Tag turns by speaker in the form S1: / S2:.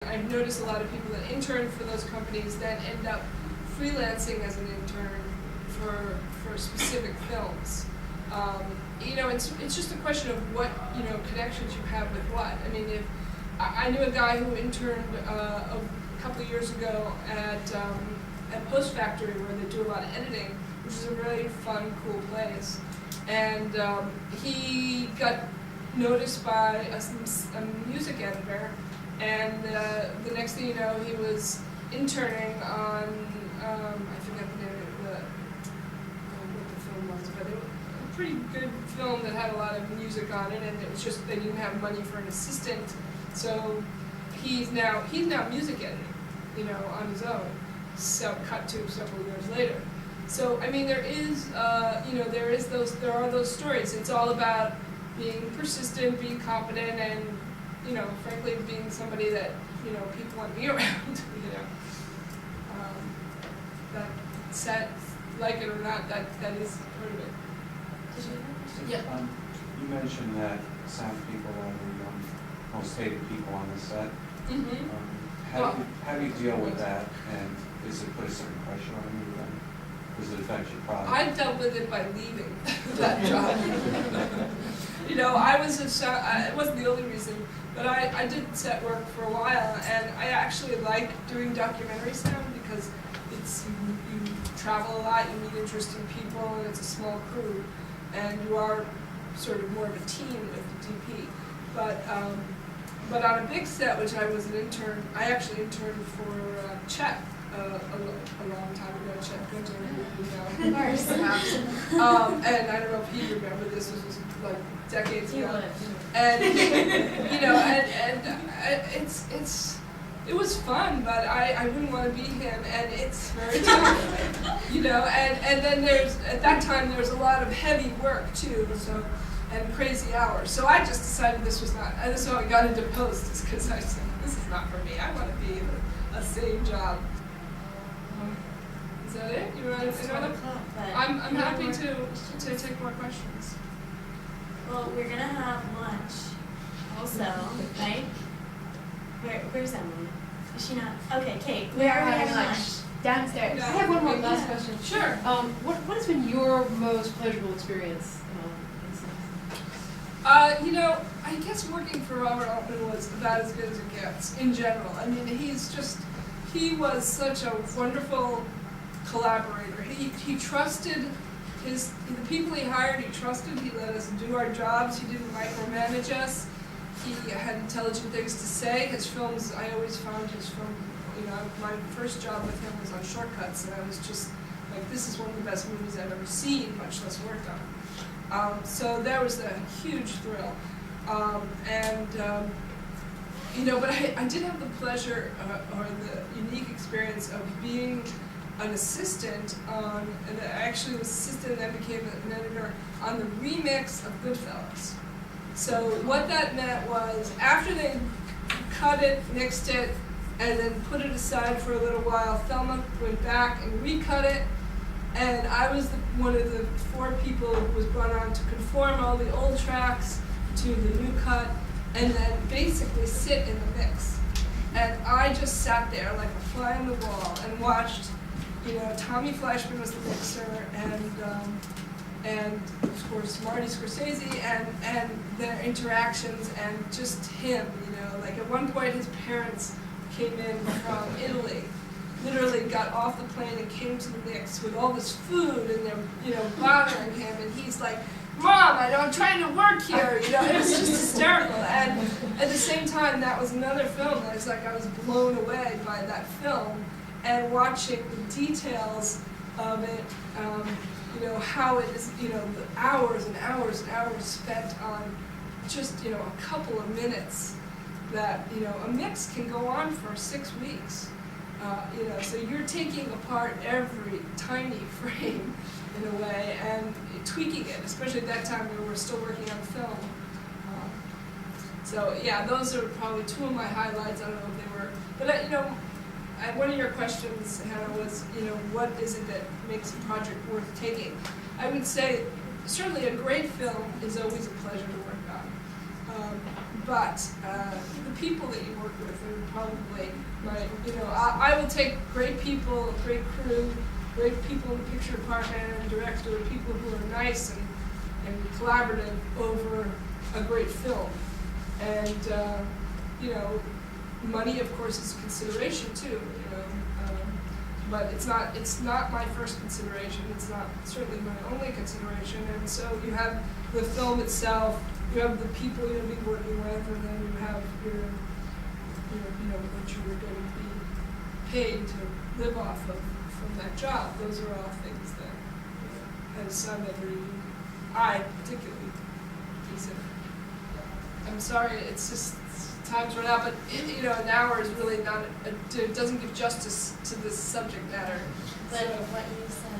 S1: I've noticed a lot of people that intern for those companies then end up freelancing as an intern for specific films. It's just a question of what connections you have with what. I mean, if I knew a guy who interned a couple of years ago at Post Factory, where they do a lot of editing, which is a really fun, cool place, and he got noticed by a music editor, and the next thing you know, he was interning on I forget the name of what the film was, but it was a pretty good film that had a lot of music on it, and it was just they didn't have money for an assistant, so he's now music editing, on his own. So cut to several years later. So I mean, there are those stories. It's all about being persistent, being competent, and frankly, being somebody that people want to be around. That set, like it or not, that is part of it.
S2: Did you have a question?
S1: Yeah.
S3: You mentioned that sound people are the most hated people on the set.
S1: Mm-hmm.
S3: How do you deal with that, and does it put a certain pressure on you, and does it affect your product?
S1: I dealt with it by leaving that job. It wasn't the only reason, but I did set work for a while, and I actually like doing documentary sound because you travel a lot, you meet interesting people, and it's a small crew, and you are sort of more of a team with the DP. But on a big set, which I was an intern, I actually interned for Chet a long time ago. Chet Gunter,
S2: Of course.
S1: and I don't know if you remember this. This was like decades ago. And it was fun, but I wouldn't want to be him, and it's very tough, And then at that time there was a lot of heavy work too, and crazy hours. So I just decided this was not. And so I got into post, is because I said this is not for me. I want to be in a same job. Is that it? You want another? I'm happy to take more questions.
S2: Well, we're gonna have lunch also, right? Where's Emily? Is she not? Okay, Kate. Where are we having lunch?
S4: Downstairs.
S1: Yeah.
S4: I have one more last question.
S1: Sure.
S4: What has been your most pleasurable experience in cinema?
S1: I guess working for Robert Altman was about as good as it gets in general. I mean, he was such a wonderful collaborator. He trusted the people he hired. He trusted. He let us do our jobs. He didn't micromanage us. He had intelligent things to say. His films, I always found his film. My first job with him was on Shortcuts, and I was just like, this is one of the best movies I've ever seen, much less worked on. So that was a huge thrill. But I did have the pleasure or the unique experience of being an assistant and I actually was assistant and then became an editor on the remix of Goodfellas. So what that meant was, after they cut it, mixed it, and then put it aside for a little while, Thelma went back and recut it, and I was one of the 4 people who was brought on to conform all the old tracks to the new cut, and then basically sit in the mix. And I just sat there like a fly on the wall and watched, Tommy Fleischman was the mixer, and of course Marty Scorsese, and their interactions, and just him, like at one point his parents came in from Italy, literally got off the plane and came to the mix with all this food, and they're bothering him, and he's like, Mom, I'm trying to work here, it was just hysterical. And at the same time, that was another film that I was blown away by that film, and watching the details of it, how it is, the hours and hours and hours spent on just, a couple of minutes that, a mix can go on for 6 weeks. So you're taking apart every tiny frame in a way and tweaking it, especially at that time when we were still working on film. Those are probably 2 of my highlights. I don't know if they were, but one of your questions, Hannah, was, what is it that makes a project worth taking? I would say certainly a great film is always a pleasure to work on. but the people that you work with are probably I will take great people, great crew, great people in the picture department and director, people who are nice and collaborative over a great film. And money of course is a consideration too, but it's not my first consideration. It's not certainly my only consideration. And so you have the film itself, you have the people you're going to be working with, and then you have your what you're going to be paid to live off of from that job. Those are all things that as some I particularly consider. I'm sorry, it's just time's run out, but an hour is really not. It doesn't give justice to this subject matter.
S2: But
S1: So,
S2: what you said